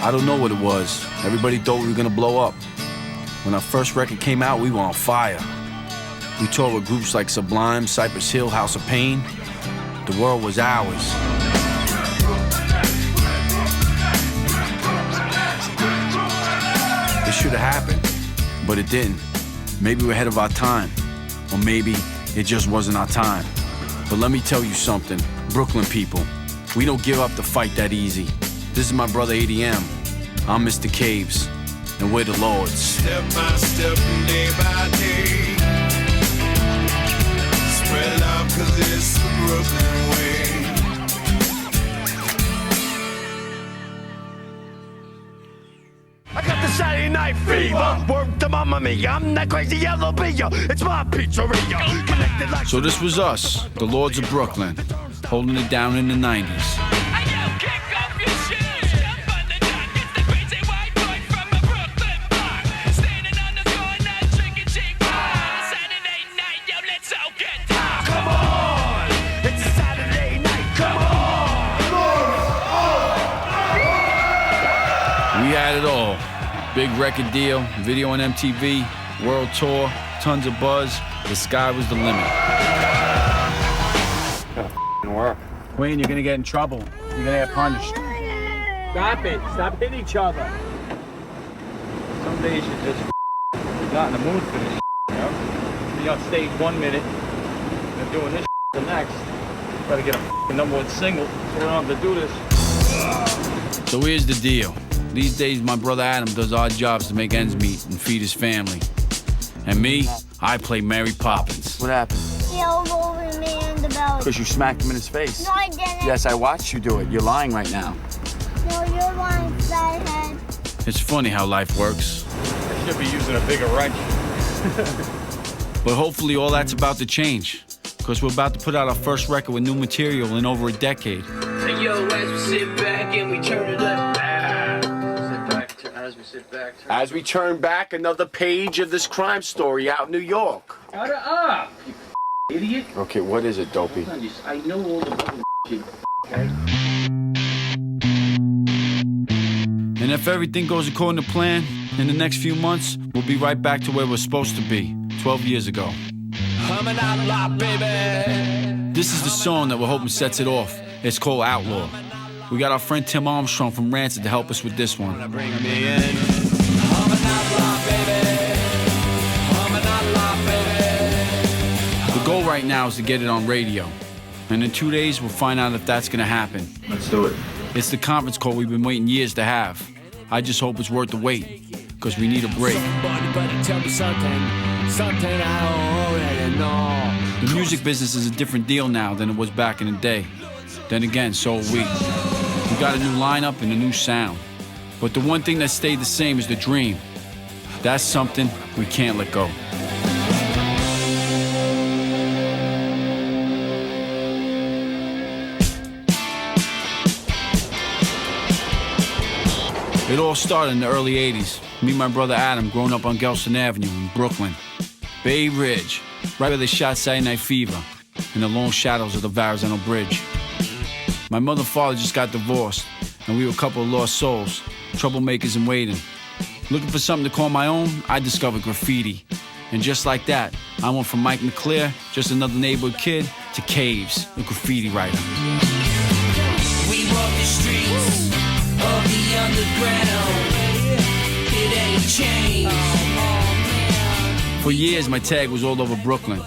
I don't know what it was. Everybody thought we were gonna blow up. When our first record came out, we were on fire. We toured with groups like Sublime, Cypress Hill, House of Pain. The world was ours. It should have happened, but it didn't. Maybe we're ahead of our time, or maybe it just wasn't our time. But let me tell you something, Brooklyn people, we don't give up the fight that easy. This is my brother ADM. I'm Mr. Kaves, and we're the Lordz. Step by step and day by day. Spread love 'cause it's the Brooklyn way. I got the Saturday night fever. Work the mamma mia. I'm that crazy yellow beer. It's my pizzeria. Connected like So this was us, the Lords of Brooklyn, holding it down in the 90s. We had it all. Big record deal, video on MTV, world tour, tons of buzz. The sky was the limit. Work. Queen, you're gonna get in trouble. You're gonna get punished. Stop it. Stop hitting each other. Some days you just not in the mood for this, you know? Be on stage 1 minute and doing this the next. Try to get a #1 single so we don't have to do this. So here's the deal. These days, my brother Adam does odd jobs to make ends meet and feed his family. And me, I play Mary Poppins. What happened? He elbowed me in the belly. Because you smacked him in his face. No, I didn't. Yes, I watched you do it. You're lying right now. No, you're lying, flathead. It's funny how life works. I should be using a bigger wrench. But hopefully all that's about to change. Because we're about to put out our first record with new material in over a decade. Hey, yo, as we sit back and we turn it up. As we turn back another page of this crime story out in New York. Shut up, you idiot. Okay, what is it, Dopey? I know all the shit, okay? And if everything goes according to plan, in the next few months, we'll be right back to where we're supposed to be, 12 years ago. This is the song that we're hoping sets it off. It's called Outlaw. We got our friend Tim Armstrong from Rancid to help us with this one. The goal right now is to get it on radio. And in 2 days, we'll find out if that's gonna happen. Let's do it. It's the conference call we've been waiting years to have. I just hope it's worth the wait, because we need a break. The music business is a different deal now than it was back in the day. Then again, so are we. We got a new lineup and a new sound. But the one thing that stayed the same is the dream. That's something we can't let go. It all started in the early 80s. Me and my brother Adam growing up on Gelston Avenue in Brooklyn. Bay Ridge, right where they shot Saturday Night Fever, in the long shadows of the Verrazano Bridge. My mother and father just got divorced, and we were a couple of lost souls, troublemakers in waiting. Looking for something to call my own, I discovered graffiti. And just like that, I went from Mike McClear, just another neighborhood kid, to Kaves, a graffiti writer. We walk the streets of the underground. It ain't changed. For years, my tag was all over Brooklyn.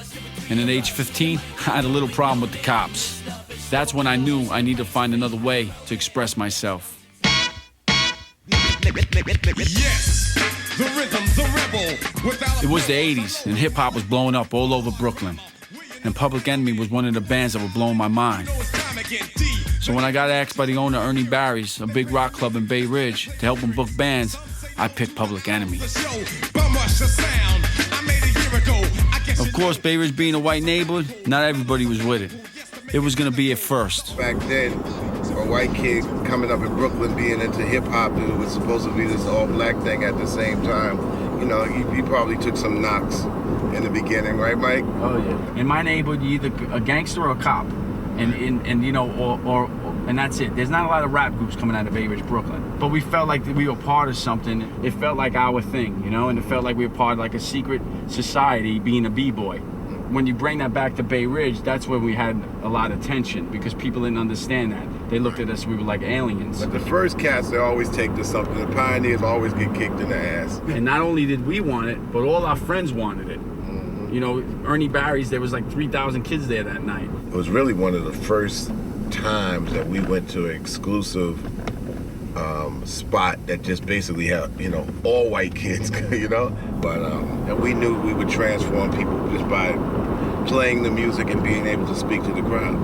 And at age 15, I had a little problem with the cops. That's when I knew I needed to find another way to express myself. Yes, the rhythm's a rebel. It was the 80s, and hip-hop was blowing up all over Brooklyn. And Public Enemy was one of the bands that were blowing my mind. So when I got asked by the owner, Ernie Barry's, a big rock club in Bay Ridge, to help him book bands, I picked Public Enemy. Of course, Bay Ridge being a white neighborhood, not everybody was with it. It was gonna be at first. Back then, a white kid coming up in Brooklyn being into hip-hop, and it was supposed to be this all-black thing at the same time. You know, he probably took some knocks in the beginning, right, Mike? Oh, yeah. In my neighborhood, you're either a gangster or a cop. And you know, or And that's it. There's not a lot of rap groups coming out of Bay Ridge, Brooklyn. But we felt like we were part of something. It felt like our thing, you know? And it felt like we were part of like a secret society being a B-boy. When you bring that back to Bay Ridge, that's where we had a lot of tension because people didn't understand that. They looked at us, we were like aliens. But the first cats, they always take to something. The pioneers always get kicked in the ass. And not only did we want it, but all our friends wanted it. You know, Ernie Barry's, there was like 3,000 kids there that night. It was really one of the first times that we went to an exclusive spot that just basically had, you know, all white kids, you know? But and we knew we would transform people just by playing the music and being able to speak to the crowd.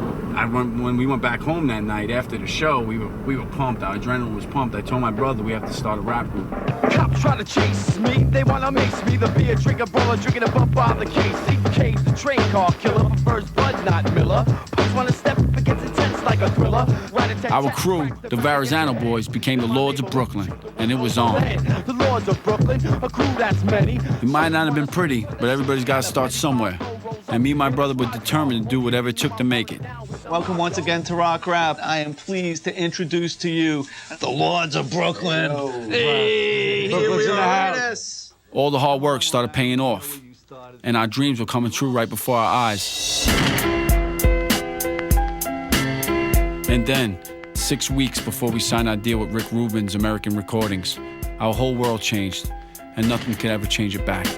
When we went back home that night after the show, we were pumped. Our adrenaline was pumped. I told my brother we have to start a rap group. Cops try to chase me, they wanna mace me. The beer drinker, brawler, drinking a bump on the case. Kaves, the train car killer, prefers Bud, not Miller. Punks wanna step up against intense like a thriller. Our crew, the Verrazano Boys, became the Lordz of Brooklyn, and it was on. The Lordz of Brooklyn, a crew that's many. It might not have been pretty, but everybody's got to start somewhere. And me and my brother were determined to do whatever it took to make it. Welcome once again to Rock Rap. I am pleased to introduce to you the Lordz of Brooklyn. Hey, here we are. All the hard work started paying off, and our dreams were coming true right before our eyes. And then, 6 weeks before we signed our deal with Rick Rubin's American Recordings, our whole world changed, and nothing could ever change it back.